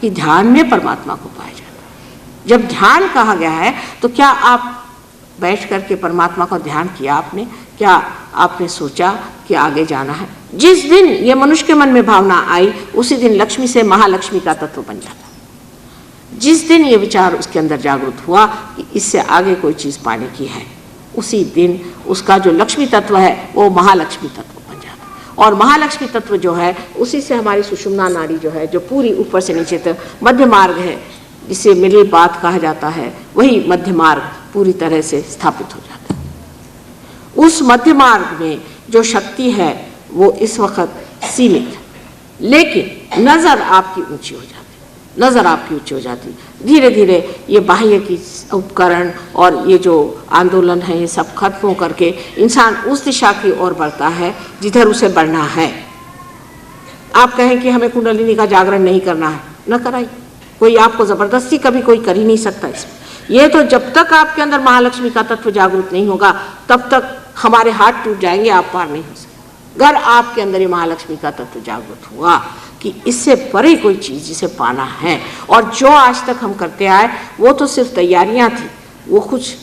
कि ध्यान में परमात्मा को पाया जाता है। जब ध्यान कहा गया है तो क्या आप बैठ करके परमात्मा का ध्यान किया आपने? क्या आपने सोचा कि आगे जाना है? जिस दिन ये मनुष्य के मन में भावना आई उसी दिन लक्ष्मी से महालक्ष्मी का तत्व बन जाता। जिस दिन ये विचार उसके अंदर जागृत हुआ कि इससे आगे कोई चीज़ पाने की है, उसी दिन उसका जो लक्ष्मी तत्व है वो महालक्ष्मी तत्व बन जाता। और महालक्ष्मी तत्व जो है उसी से हमारी सुषुम्ना नाड़ी जो है, जो पूरी ऊपर से नीचे तक मध्य मार्ग है, जिसे मिडिल पाथ कहा जाता है, वही मध्य मार्ग पूरी तरह से स्थापित हो जाता है। उस मध्य मार्ग में जो शक्ति है वो इस वक्त सीमित है, लेकिन नज़र आपकी ऊंची हो जाती, नज़र आपकी ऊंची हो जाती। धीरे धीरे ये बाह्य की उपकरण और ये जो आंदोलन है ये सब खत्म होकर के इंसान उस दिशा की ओर बढ़ता है जिधर उसे बढ़ना है। आप कहें कि हमें कुंडलिनी का जागरण नहीं करना है, न कराइए, कोई आपको ज़बरदस्ती कभी कोई कर ही नहीं सकता इसमें। ये तो जब तक आपके अंदर महालक्ष्मी का तत्व जागरूक नहीं होगा तब तक हमारे हाथ टूट जाएंगे, आप पार नहीं हो सकते। अगर आपके अंदर ये महालक्ष्मी का तत्व जागरूक हुआ कि इससे परे कोई चीज़ जिसे पाना है, और जो आज तक हम करते आए वो तो सिर्फ तैयारियां थी, वो कुछ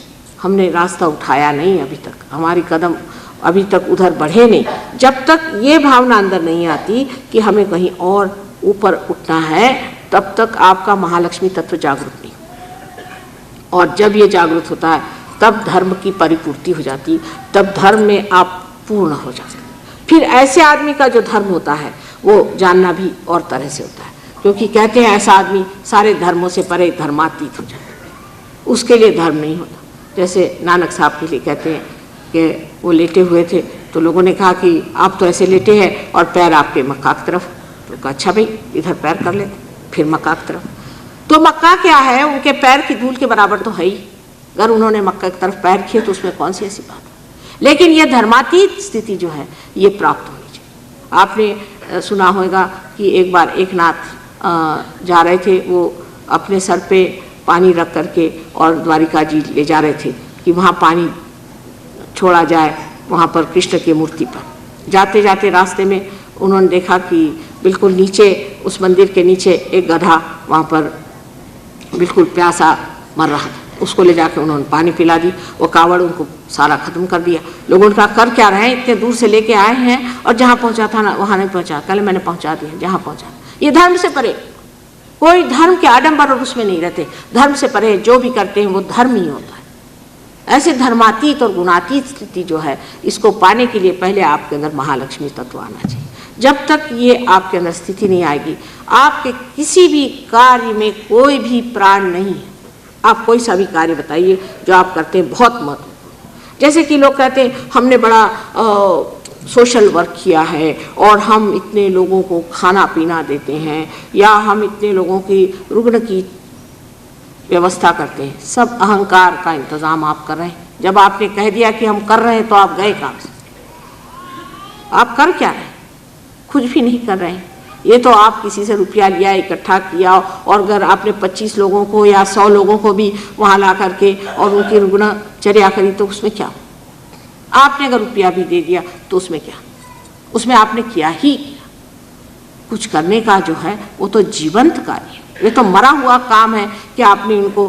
हमने रास्ता उठाया नहीं अभी तक, हमारी कदम अभी तक उधर बढ़े नहीं। जब तक ये भावना अंदर नहीं आती कि हमें कहीं और ऊपर उठना है तब तक आपका महालक्ष्मी तत्व जागरूक नहीं। और जब ये जागरूक होता है तब धर्म की परिपूर्ति हो जाती, तब धर्म में आप पूर्ण हो जाते। फिर ऐसे आदमी का जो धर्म होता है वो जानना भी और तरह से होता है, क्योंकि कहते हैं ऐसा आदमी सारे धर्मों से परे धर्मातीत हो जाता है, उसके लिए धर्म नहीं होता। जैसे नानक साहब के लिए कहते हैं कि वो लेटे हुए थे तो लोगों ने कहा कि आप तो ऐसे लेटे हैं और पैर आपके मक्का की तरफ, तो कहा अच्छा भाई इधर पैर कर लेते, फिर मक्का की तरफ। तो मक्का क्या है, उनके पैर की धूल के बराबर तो है ही, अगर उन्होंने मक्का की तरफ पैर किए तो उसमें कौन सी ऐसी बात है। लेकिन ये धर्मातीत स्थिति जो है ये प्राप्त होनी चाहिए। आपने सुना होगा कि एक बार एक नाथ जा रहे थे, वो अपने सर पे पानी रख करके और द्वारिका जी ले जा रहे थे कि वहाँ पानी छोड़ा जाए, वहाँ पर कृष्ण की मूर्ति पर। जाते जाते रास्ते में उन्होंने देखा कि बिल्कुल नीचे उस मंदिर के नीचे एक गधा वहाँ पर बिल्कुल प्यासा मर रहा था, उसको ले जाकर उन्होंने पानी पिला दी। वो कावड़ उनको सारा खत्म कर दिया। लोगों ने कहा कर क्या रहे हैं, इतने दूर से लेके आए हैं और जहाँ पहुँचा था ना वहाँ नहीं पहुँचा, कल मैंने पहुँचा दिया जहाँ पहुँचा। ये धर्म से परे, कोई धर्म के आडंबर और उसमें नहीं रहते, धर्म से परे जो भी करते हैं वो धर्म ही होता है। ऐसे धर्मातीत और गुणातीत स्थिति जो है इसको पाने के लिए पहले आपके अंदर महालक्ष्मी तत्व आना चाहिए। जब तक ये आपके अंदर स्थिति नहीं आएगी आपके किसी भी कार्य में कोई भी प्राण नहीं है। आप कोई सा भी कार्य बताइए जो आप करते हैं बहुत महत्वपूर्ण। जैसे कि लोग कहते हैं हमने बड़ा सोशल वर्क किया है और हम इतने लोगों को खाना पीना देते हैं या हम इतने लोगों की रुग्ण की व्यवस्था करते हैं। सब अहंकार का इंतजाम आप कर रहे हैं। जब आपने कह दिया कि हम कर रहे हैं तो आप गए काम से। आप कर क्या रहे हैं? कुछ भी नहीं कर रहे हैं। ये तो आप किसी से रुपया लिया, इकट्ठा किया, और अगर आपने 25 लोगों को या 100 लोगों को भी वहाँ ला करके और उनकी रुग्णचर्या करी तो उसमें क्या? आपने अगर रुपया भी दे दिया तो उसमें क्या? उसमें आपने किया ही किया। कुछ करने का जो है वो तो जीवंत कार्य है। ये तो मरा हुआ काम है कि आपने उनको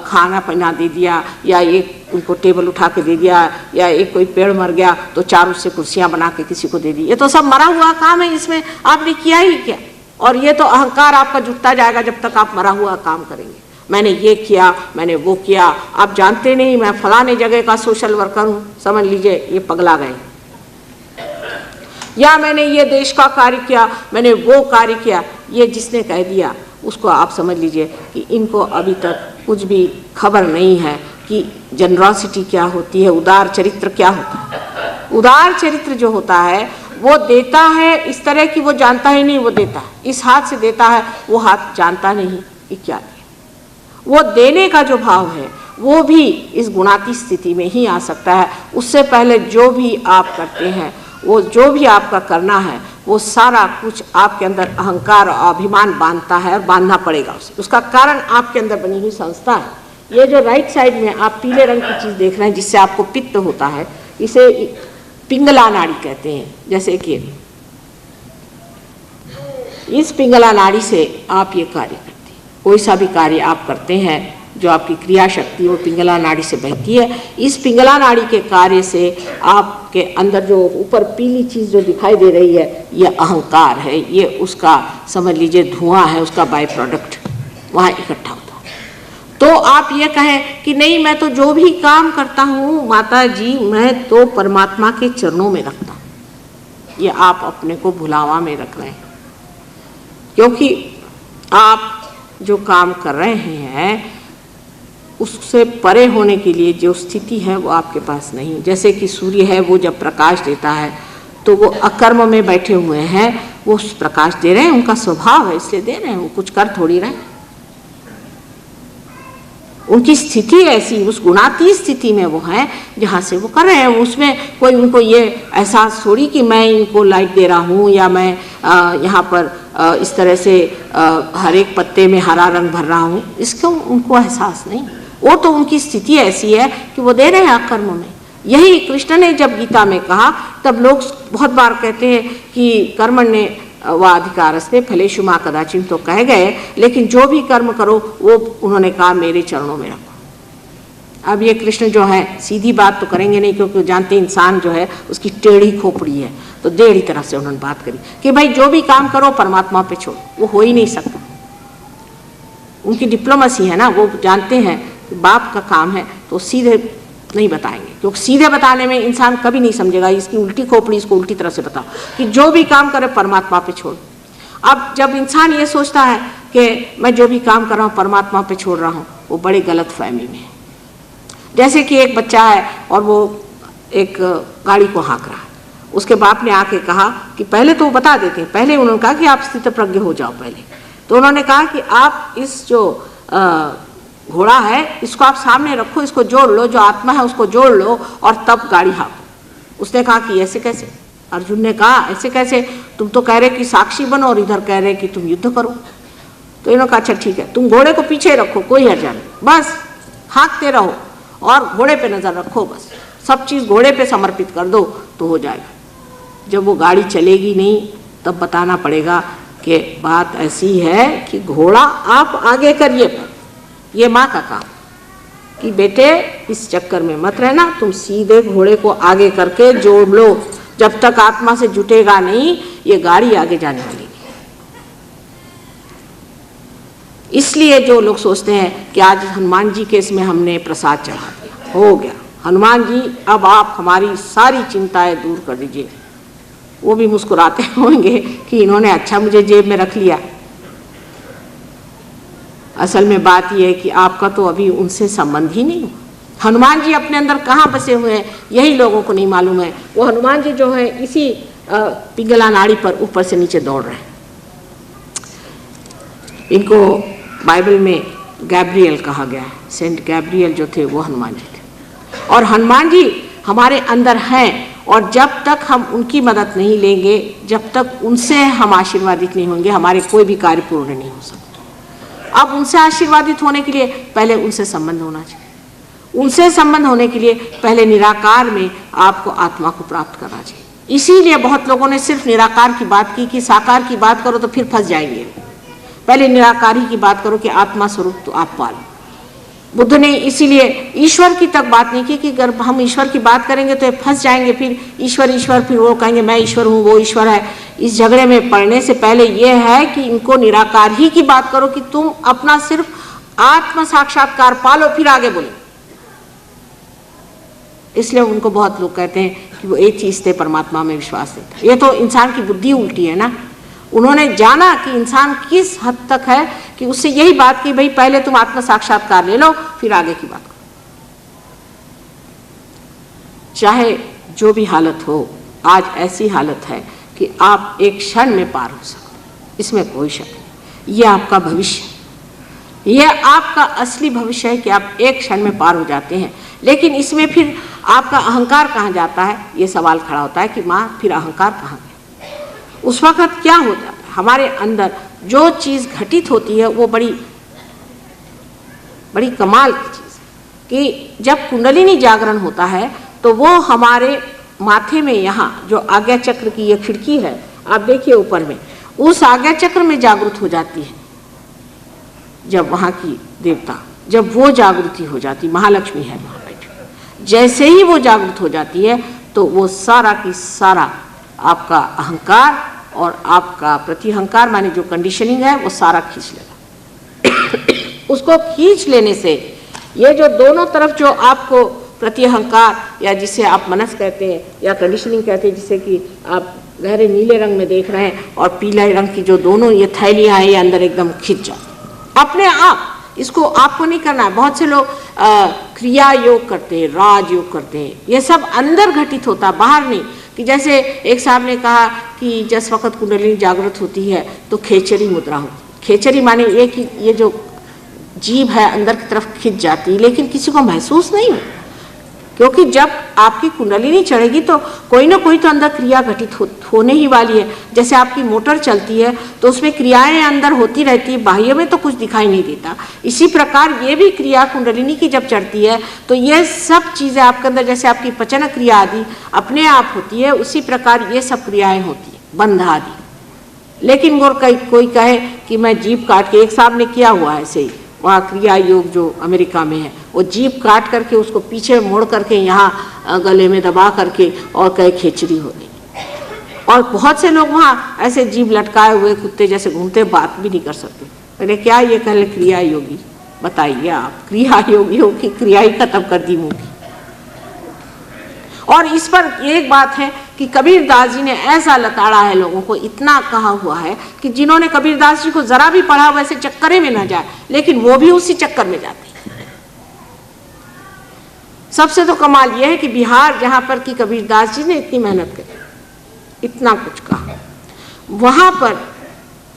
खाना पीना दे दिया या एक उनको टेबल उठा के दे दिया या एक कोई पेड़ मर गया तो 4 उससे कुर्सियां बना के किसी को दे दी। ये तो सब मरा हुआ काम है, इसमें आपने किया ही क्या। और ये तो अहंकार आपका जुटता जाएगा जब तक आप मरा हुआ काम करेंगे। मैंने ये किया, मैंने वो किया। आप जानते नहीं मैं फलाने जगह का सोशल वर्कर हूँ, समझ लीजिए ये पगला गए। या मैंने ये देश का कार्य किया, मैंने वो कार्य किया, ये जिसने कह दिया उसको आप समझ लीजिए कि इनको अभी तक कुछ भी खबर नहीं है कि जनरॉसिटी क्या होती है, उदार चरित्र क्या होता है। उदार चरित्र जो होता है वो देता है इस तरह की, वो जानता ही नहीं वो देता है, इस हाथ से देता है वो हाथ जानता नहीं कि क्या है। वो देने का जो भाव है वो भी इस गुणाती स्थिति में ही आ सकता है। उससे पहले जो भी आप करते हैं, वो जो भी आपका करना है, वो सारा कुछ आपके अंदर अहंकार और अभिमान बांधता है और बांधना पड़ेगा उसे। उसका कारण आपके अंदर बनी हुई संस्था है। ये जो राइट साइड में आप पीले रंग की चीज़ देख रहे हैं जिससे आपको पित्त होता है, इसे पिंगला नाड़ी कहते हैं। जैसे कि इस पिंगला नाड़ी से आप ये कार्य करते हैं। कोई सा भी कार्य आप करते हैं, जो आपकी क्रिया शक्ति वो पिंगला नाड़ी से बहती है। इस पिंगला नाड़ी के कार्य से आपके अंदर जो ऊपर पीली चीज़ जो दिखाई दे रही है, ये अहंकार है, ये उसका समझ लीजिए धुआं है, उसका बाय प्रोडक्ट वहाँ इकट्ठा होता है। तो आप ये कहें कि नहीं, मैं तो जो भी काम करता हूँ माता जी, मैं तो परमात्मा के चरणों में रखता हूँ, ये आप अपने को भुलावा में रख रहे हैं। क्योंकि आप जो काम कर रहे हैं उससे परे होने के लिए जो स्थिति है वो आपके पास नहीं। जैसे कि सूर्य है, वो जब प्रकाश देता है तो वो अकर्म में बैठे हुए हैं, वो प्रकाश दे रहे हैं, उनका स्वभाव है इसलिए दे रहे हैं, वो कुछ कर थोड़ी रहे। उनकी स्थिति ऐसी, उस गुणातीत स्थिति में वो हैं जहाँ से वो कर रहे हैं। उसमें कोई उनको ये एहसास थोड़ी कि मैं इनको लाइट दे रहा हूँ या मैं यहाँ पर इस तरह से हर एक पत्ते में हरा रंग भर रहा हूँ, इसका उनको एहसास नहीं। वो तो उनकी स्थिति ऐसी है कि वो दे रहे हैं अकर्म में। यही कृष्ण ने जब गीता में कहा, तब लोग बहुत बार कहते हैं कि कर्मण्य वाधिकारस्ते फलेषु मा कदाचिन, तो कह गए, लेकिन जो भी कर्म करो वो उन्होंने कहा मेरे चरणों में रखो। अब ये कृष्ण जो है सीधी बात तो करेंगे नहीं, क्योंकि जानते इंसान जो है उसकी टेढ़ी खोपड़ी है, तो टेढ़ी तरह से उन्होंने बात करी कि भाई जो भी काम करो परमात्मा पे छोड़ो, वो हो ही नहीं सकता। उनकी डिप्लोमेसी है ना, वो जानते हैं बाप का काम है तो सीधे नहीं बताएंगे, क्योंकि सीधे बताने में इंसान कभी नहीं समझेगा। इसकी उल्टी खोपड़ी, इसको उल्टी तरह से बताओ कि जो भी काम करे परमात्मा पे छोड़। अब जब इंसान ये सोचता है कि मैं जो भी काम कर रहा हूँ परमात्मा पे छोड़ रहा हूँ, वो बड़ी गलत फहमी में है। जैसे कि एक बच्चा है और वो एक गाड़ी को हाँक रहा है, उसके बाप ने आके कहा कि पहले तो वो बता देते हैं, पहले उन्होंने कहा कि आप स्थित प्रज्ञ हो जाओ पहले। तो उन्होंने कहा कि आप इस जो घोड़ा है इसको आप सामने रखो, इसको जोड़ लो, जो आत्मा है उसको जोड़ लो और तब गाड़ी हाँको। उसने कहा कि ऐसे कैसे? अर्जुन ने कहा ऐसे कैसे, तुम तो कह रहे कि साक्षी बनो और इधर कह रहे कि तुम युद्ध करो। तो इन्होंने कहा अच्छा ठीक है, तुम घोड़े को पीछे रखो, कोई हर्जा नहीं, बस हाँकते रहो और घोड़े पे नजर रखो, बस सब चीज़ घोड़े पे समर्पित कर दो तो हो जाएगा। जब वो गाड़ी चलेगी नहीं तब बताना पड़ेगा कि बात ऐसी है कि घोड़ा आप आगे करिए, पर ये माँ का काम कि बेटे इस चक्कर में मत रहना, तुम सीधे घोड़े को आगे करके जोड़ लो, जब तक आत्मा से जुटेगा नहीं ये गाड़ी आगे जाने वाली नहीं। इसलिए जो लोग सोचते हैं कि आज हनुमान जी के इसमें हमने प्रसाद चढ़ा दिया, हो गया हनुमान जी अब आप हमारी सारी चिंताएं दूर कर दीजिए, वो भी मुस्कुराते होंगे कि इन्होंने अच्छा मुझे जेब में रख लिया। असल में बात यह है कि आपका तो अभी उनसे संबंध ही नहीं। हनुमान जी अपने अंदर कहाँ बसे हुए हैं यही लोगों को नहीं मालूम है। वो हनुमान जी जो है इसी पिंगला नाड़ी पर ऊपर से नीचे दौड़ रहे हैं। इनको बाइबल में गैब्रियल कहा गया है, सेंट गैब्रियल जो थे वो हनुमान जी थे। और हनुमान जी हमारे अंदर हैं, और जब तक हम उनकी मदद नहीं लेंगे, जब तक उनसे हम आशीर्वादित नहीं होंगे, हमारे कोई भी कार्य पूर्ण नहीं हो सकता। अब उनसे आशीर्वादित होने के लिए पहले उनसे संबंध होना चाहिए। उनसे संबंध होने के लिए पहले निराकार में आपको आत्मा को प्राप्त करना चाहिए। इसीलिए बहुत लोगों ने सिर्फ निराकार की बात की कि साकार की बात करो तो फिर फंस जाएंगे। पहले निराकार ही की बात करो कि आत्मा स्वरूप तो आप पालो। बुद्ध ने इसीलिए ईश्वर की तक बात नहीं की कि अगर हम ईश्वर की बात करेंगे तो फंस जाएंगे, फिर ईश्वर ईश्वर, फिर वो कहेंगे मैं ईश्वर हूँ वो ईश्वर है। इस झगड़े में पड़ने से पहले ये है कि इनको निराकार ही की बात करो कि तुम अपना सिर्फ आत्म साक्षात्कार पालो, फिर आगे बोलो। इसलिए उनको बहुत लोग कहते हैं कि वो एक चीज थे, परमात्मा में विश्वास देता। ये तो इंसान की बुद्धि उल्टी है ना। उन्होंने जाना कि इंसान किस हद तक है कि उससे यही बात की भाई पहले तुम आत्म साक्षात्कार ले लो फिर आगे की बात करो। चाहे जो भी हालत हो, आज ऐसी हालत है कि आप एक क्षण में पार हो सकते, इसमें कोई शक नहीं। ये आपका भविष्य, ये आपका असली भविष्य है कि आप एक क्षण में पार हो जाते हैं। लेकिन इसमें फिर आपका अहंकार कहाँ जाता है, ये सवाल खड़ा होता है कि माँ फिर अहंकार कहाँ गया। उस वक्त क्या हो जाता है, हमारे अंदर जो चीज़ घटित होती है वो बड़ी बड़ी कमाल की चीज़ है कि जब कुंडलिनी जागरण होता है तो वो हमारे माथे में यहाँ जो आज्ञा चक्र की ये खिड़की है, आप देखिए ऊपर में, उस आज्ञा चक्र में जागृत हो जाती है। जब वहाँ की देवता, जब वो जागृति हो जाती, महालक्ष्मी है वहाँ बैठी, जैसे ही वो जागृत हो जाती है तो वो सारा की सारा आपका अहंकार और आपका प्रतिअहंकार माने जो कंडीशनिंग है वो सारा खींच लेगा। उसको खींच लेने से ये जो दोनों तरफ जो आपको प्रतिअहंकार या जिसे आप मनस कहते हैं या कंडीशनिंग कहते हैं, जिसे कि आप गहरे नीले रंग में देख रहे हैं, और पीले रंग की जो दोनों ये थैलियां हैं ये अंदर एकदम खिंच जाती अपने आप। इसको आपको नहीं करना है। बहुत से लोग क्रिया योग करते हैं, राज योग करते हैं, ये सब अंदर घटित होता, बाहर नहीं। कि जैसे एक साहब ने कहा कि जिस वक्त कुंडलिनी जागृत होती है तो खेचरी मुद्रा होती। खेचरी माने ये कि ये जो जीभ है अंदर की तरफ खिंच जाती है, लेकिन किसी को महसूस नहीं हो, क्योंकि जब आपकी कुंडलिनी चढ़ेगी तो कोई ना कोई तो अंदर क्रिया घटित होने ही वाली है। जैसे आपकी मोटर चलती है तो उसमें क्रियाएं अंदर होती रहती है, बाह्य में तो कुछ दिखाई नहीं देता। इसी प्रकार ये भी क्रिया कुंडलिनी की जब चढ़ती है तो ये सब चीज़ें आपके अंदर, जैसे आपकी पचन क्रिया आदि अपने आप होती है, उसी प्रकार ये सब क्रियाएँ होती है, बंध आदि। लेकिन कोई कहे कि मैं जीभ काट के, एक साहब ने किया हुआ है ऐसे ही, वहाँ क्रिया योग जो अमेरिका में है, वो जीभ काट करके उसको पीछे मोड़ करके यहाँ गले में दबा करके और कहे खेचरी हो गई। और बहुत से लोग वहाँ ऐसे जीभ लटकाए हुए कुत्ते जैसे घूमते, बात भी नहीं कर सकते। मैंने क्या ये कह क्रिया योगी, बताइए आप, क्रिया योगियों की क्रिया ही खत्म कर दी मुँह की। और इस पर एक बात है कि कबीरदास जी ने ऐसा लताड़ा है लोगों को, इतना कहा हुआ है कि जिन्होंने कबीरदास जी को जरा भी पढ़ा वैसे चक्कर में ना जाए, लेकिन वो भी उसी चक्कर में जाते हैं। सबसे तो कमाल यह है कि बिहार जहां पर कि कबीरदास जी ने इतनी मेहनत करी, इतना कुछ कहा, वहां पर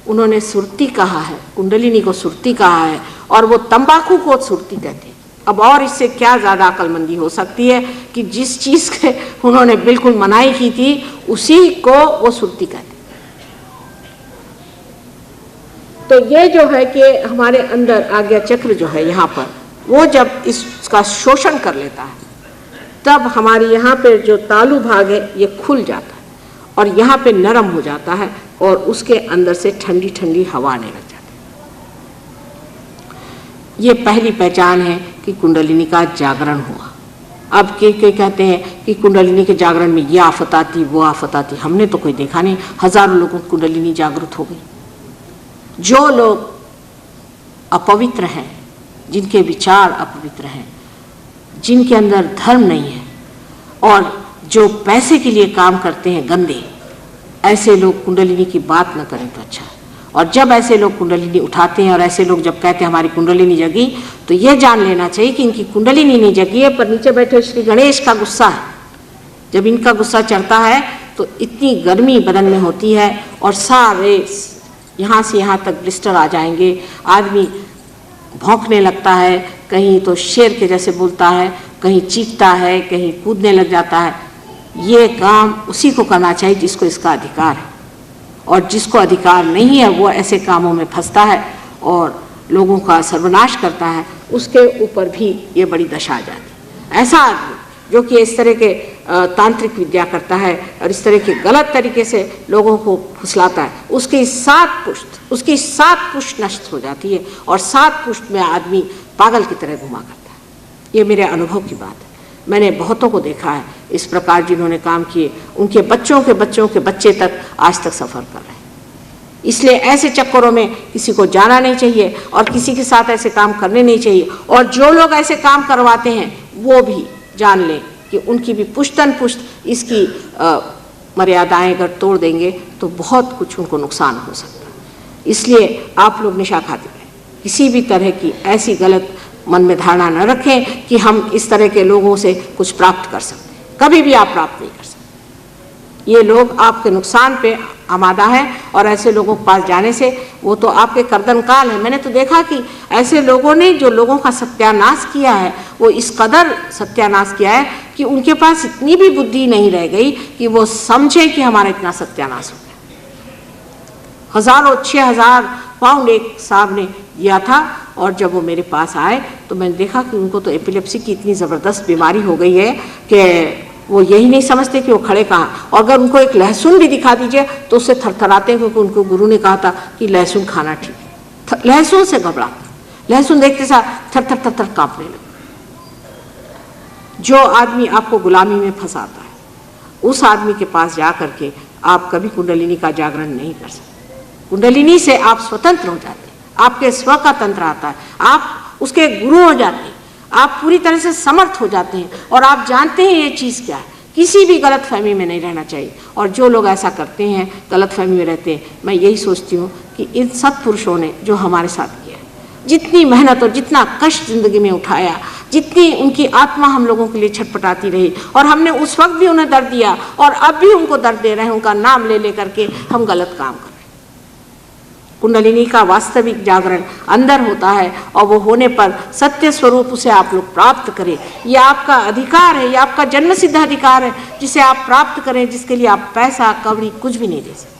उन्होंने सुरती कहा है, कुंडलिनी को सुरती कहा है, और वो तंबाकू को सुरती कहते हैं। अब और इससे क्या ज्यादा अकलमंदी हो सकती है कि जिस चीज के उन्होंने बिल्कुल मनाही की थी उसी को वो सुरती कहते। तो ये जो है कि हमारे अंदर आज्ञा चक्र जो है यहाँ पर, वो जब इसका शोषण कर लेता है तब हमारी यहाँ पे जो तालु भाग है ये खुल जाता है और यहाँ पे नरम हो जाता है और उसके अंदर से ठंडी ठंडी हवा आने लग जाती है। ये पहली पहचान है कि कुंडलिनी का जागरण हुआ। अब के कहते हैं कि कुंडलिनी के जागरण में ये आफत आती, वो आफत आती, हमने तो कोई देखा नहीं। हजारों लोगों की कुंडलिनी जागृत हो गई। जो लोग अपवित्र हैं, जिनके विचार अपवित्र हैं, जिनके अंदर धर्म नहीं है और जो पैसे के लिए काम करते हैं गंदे, ऐसे लोग कुंडलिनी की बात न करें तो अच्छा है। और जब ऐसे लोग कुंडलिनी उठाते हैं और ऐसे लोग जब कहते हैं हमारी कुंडलिनी जगी, तो यह जान लेना चाहिए कि इनकी कुंडलिनी नहीं जगी है, पर नीचे बैठे श्री गणेश का गुस्सा है। जब इनका गुस्सा चढ़ता है तो इतनी गर्मी बदन में होती है और सारे यहाँ से यहाँ तक ब्लिस्टर आ जाएंगे, आदमी भौंकने लगता है, कहीं तो शेर के जैसे बोलता है, कहीं चीखता है, कहीं कूदने लग जाता है। ये काम उसी को करना चाहिए जिसको इसका अधिकार है, और जिसको अधिकार नहीं है वो ऐसे कामों में फंसता है और लोगों का सर्वनाश करता है, उसके ऊपर भी ये बड़ी दशा आ जाती है। ऐसा आदमी जो कि इस तरह के तांत्रिक विद्या करता है और इस तरह के गलत तरीके से लोगों को फुसलाता है, उसकी 7 पुष्ट नष्ट हो जाती है और 7 पुष्ट में आदमी पागल की तरह घुमा करता है। ये मेरे अनुभव की बात है। मैंने बहुतों को देखा है इस प्रकार जिन्होंने काम किए, उनके बच्चों के बच्चों के बच्चे तक आज तक सफ़र कर रहे हैं। इसलिए ऐसे चक्करों में किसी को जाना नहीं चाहिए और किसी के साथ ऐसे काम करने नहीं चाहिए। और जो लोग ऐसे काम करवाते हैं वो भी जान लें कि उनकी भी पुश्तन पुश्त इसकी मर्यादाएं अगर तोड़ देंगे तो बहुत कुछ उनको नुकसान हो सकता है। इसलिए आप लोग निशा खाते रहें, किसी भी तरह की ऐसी गलत मन में धारणा न रखें कि हम इस तरह के लोगों से कुछ प्राप्त कर सकते हैं। कभी भी आप प्राप्त नहीं कर सकते। ये लोग आपके नुकसान पे आमादा है और ऐसे लोगों के पास जाने से वो तो आपके कर्दन काल है। मैंने तो देखा कि ऐसे लोगों ने जो लोगों का सत्यानाश किया है वो इस कदर सत्यानाश किया है कि उनके पास इतनी भी बुद्धि नहीं रह गई कि वो समझे कि हमारा इतना सत्यानाश हो गया। 6,000 पाउंड एक साहब ने दिया था और जब वो मेरे पास आए तो मैंने देखा कि उनको तो एपिलेप्सी की इतनी ज़बरदस्त बीमारी हो गई है कि वो यही नहीं समझते कि वो खड़े कहाँ, और अगर उनको एक लहसुन भी दिखा दीजिए तो उससे थरथराते हैं, क्योंकि उनको गुरु ने कहा था कि लहसुन खाना ठीक है। लहसुन से घबराते, लहसुन देखते साथ थर थर थर थर कांपने लगे। जो आदमी आपको गुलामी में फंसाता है, उस आदमी के पास जा करके आप कभी कुंडलिनी का जागरण नहीं कर सकते। कुंडलिनी से आप स्वतंत्र हो जाते हैं, आपके स्व का तंत्र आता है, आप उसके गुरु हो जाते हैं, आप पूरी तरह से समर्थ हो जाते हैं, और आप जानते हैं ये चीज़ क्या है। किसी भी गलत फहमी में नहीं रहना चाहिए। और जो लोग ऐसा करते हैं, गलत फहमी में रहते हैं, मैं यही सोचती हूँ कि इन सत्पुरुषों ने जो हमारे साथ किया, जितनी मेहनत और जितना कष्ट जिंदगी में उठाया, जितनी उनकी आत्मा हम लोगों के लिए छटपटाती रही, और हमने उस वक्त भी उन्हें दर्द दिया और अब भी उनको दर्द दे रहे हैं, उनका नाम ले ले करके हम गलत काम कर रहे हैं। कुंडलिनी का वास्तविक जागरण अंदर होता है, और वो होने पर सत्य स्वरूप उसे आप लोग प्राप्त करें। ये आपका अधिकार है, ये आपका जन्मसिद्ध अधिकार है, जिसे आप प्राप्त करें, जिसके लिए आप पैसा कौड़ी कुछ भी नहीं दे सकते।